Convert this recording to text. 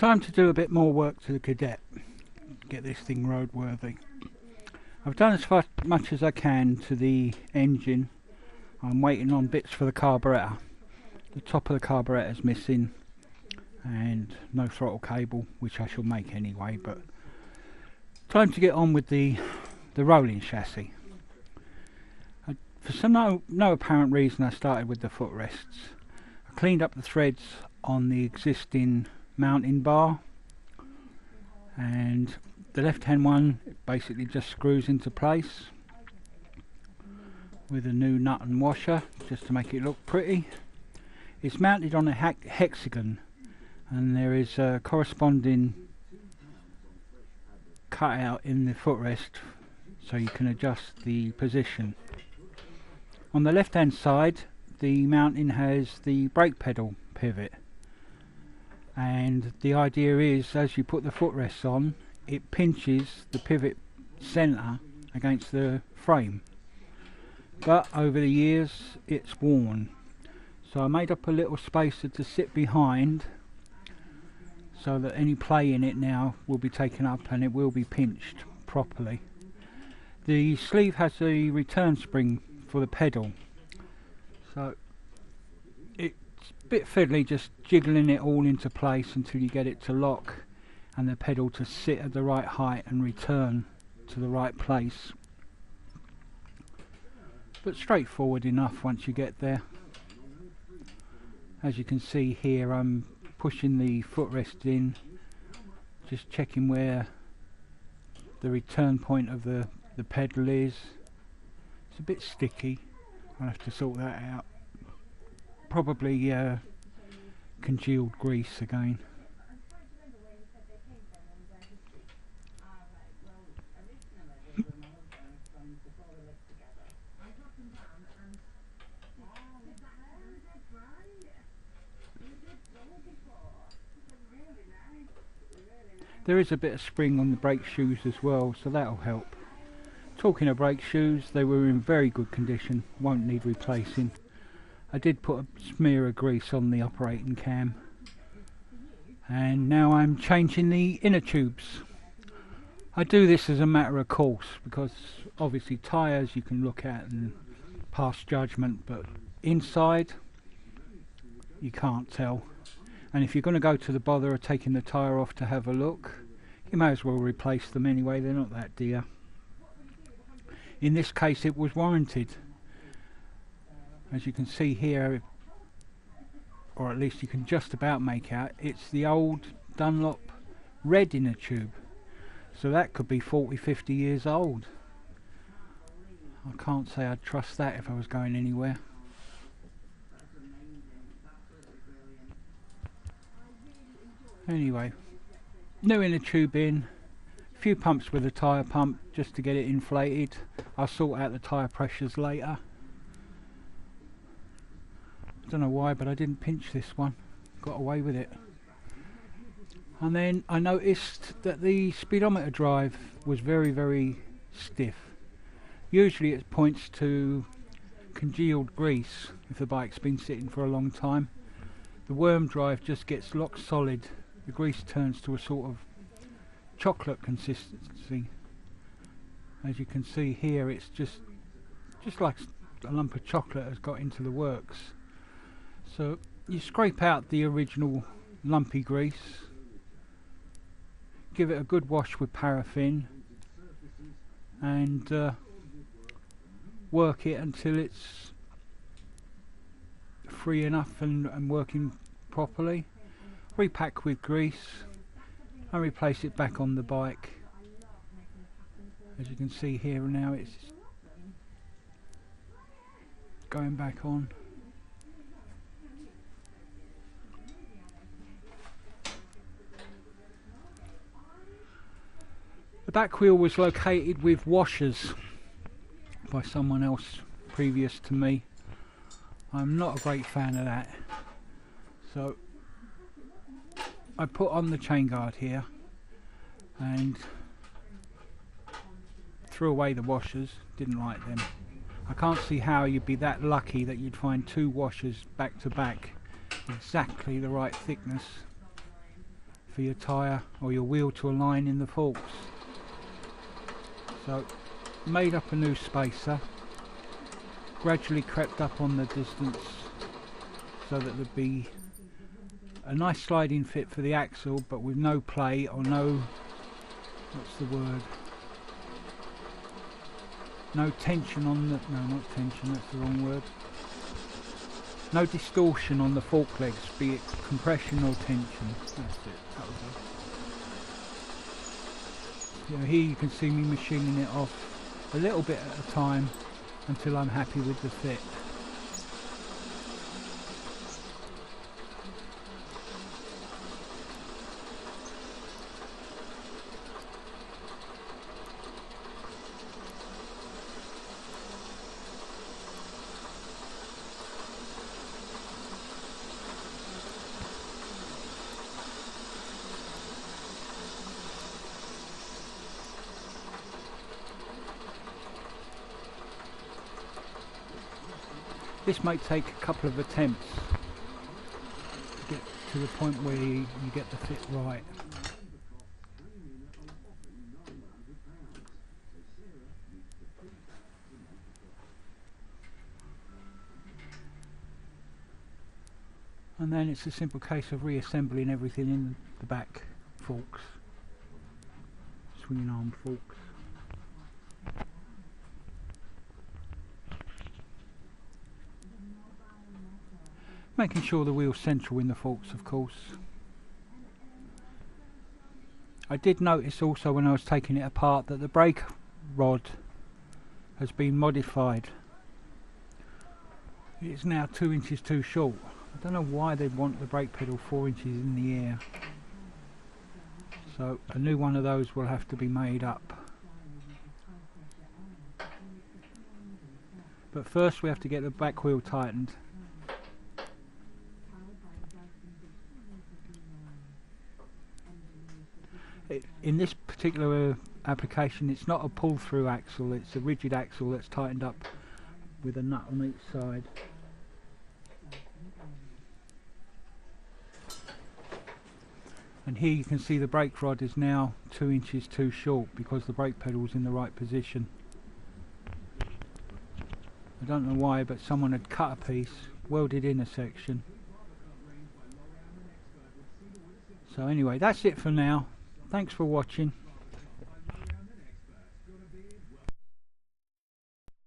Time to do a bit more work to the Cadet, get this thing roadworthy. I've done as much as I can to the engine. I'm waiting on bits for the carburettor. The top of the carburettor is missing and no throttle cable, which I shall make anyway, but time to get on with the rolling chassis. For some no apparent reason, I started with the footrests. I cleaned up the threads on the existing mounting bar, and the left hand one basically just screws into place with a new nut and washer just to make it look pretty. It's mounted on a hexagon, and there is a corresponding cutout in the footrest so you can adjust the position. On the left hand side, the mounting has the brake pedal pivot, and the idea is as you put the footrests on, it pinches the pivot centre against the frame, but over the years it's worn, so I made up a little spacer to sit behind so that any play in it now will be taken up and it will be pinched properly. The sleeve has a return spring for the pedal, so it's a bit fiddly just jiggling it all into place until you get it to lock and the pedal to sit at the right height and return to the right place, but straightforward enough once you get there. As you can see here, I'm pushing the footrest in, just checking where the return point of the pedal is. It's a bit sticky, I'll have to sort that out. Probably congealed grease again. There is a bit of spring on the brake shoes as well, so that'll help. Talking of brake shoes, they were in very good condition, won't need replacing. I did put a smear of grease on the operating cam, and now I'm changing the inner tubes. I do this as a matter of course because obviously tyres you can look at and pass judgment, but inside you can't tell. And if you're going to go to the bother of taking the tyre off to have a look, you may as well replace them anyway, they're not that dear. In this case it was warranted. As you can see here, or at least you can just about make out, it's the old Dunlop red inner tube. So that could be 40-50 years old. I can't say I'd trust that if I was going anywhere. Anyway, new inner tube in, a few pumps with a tyre pump just to get it inflated. I'll sort out the tyre pressures later. I don't know why, but I didn't pinch this one, got away with it. And then I noticed that the speedometer drive was very stiff. Usually it points to congealed grease if the bike's been sitting for a long time. The worm drive just gets lock solid. The grease turns to a sort of chocolate consistency. As you can see here, it's just like a lump of chocolate has got into the works. So you scrape out the original lumpy grease, give it a good wash with paraffin, and work it until it's free enough and working properly. Repack with grease and replace it back on the bike. As you can see here now, it's going back on. The back wheel was located with washers by someone else previous to me. I'm not a great fan of that, so I put on the chain guard here and threw away the washers, didn't like them. I can't see how you'd be that lucky that you'd find two washers back to back exactly the right thickness for your tyre or your wheel to align in the forks. So made up a new spacer, gradually crept up on the distance so that there'd be a nice sliding fit for the axle, but with no play or no, what's the word, no tension on the, no, not tension, that's the wrong word, no distortion on the fork legs, be it compression or tension. That's it, that was it. You know, here you can see me machining it off a little bit at a time until I'm happy with the fit. This may take a couple of attempts to get to the point where you get the fit right. And then it's a simple case of reassembling everything in the back forks, swinging arm forks. Making sure the wheel's central in the forks, of course. I did notice also when I was taking it apart that the brake rod has been modified. It's now 2 inches too short. I don't know why they want the brake pedal 4 inches in the air. So a new one of those will have to be made up. But first we have to get the back wheel tightened. In this particular application it's not a pull-through axle, it's a rigid axle that's tightened up with a nut on each side. And here you can see the brake rod is now 2 inches too short because the brake pedal is in the right position. I don't know why, but someone had cut a piece, welded in a section. So anyway, that's it for now. Thanks for watching.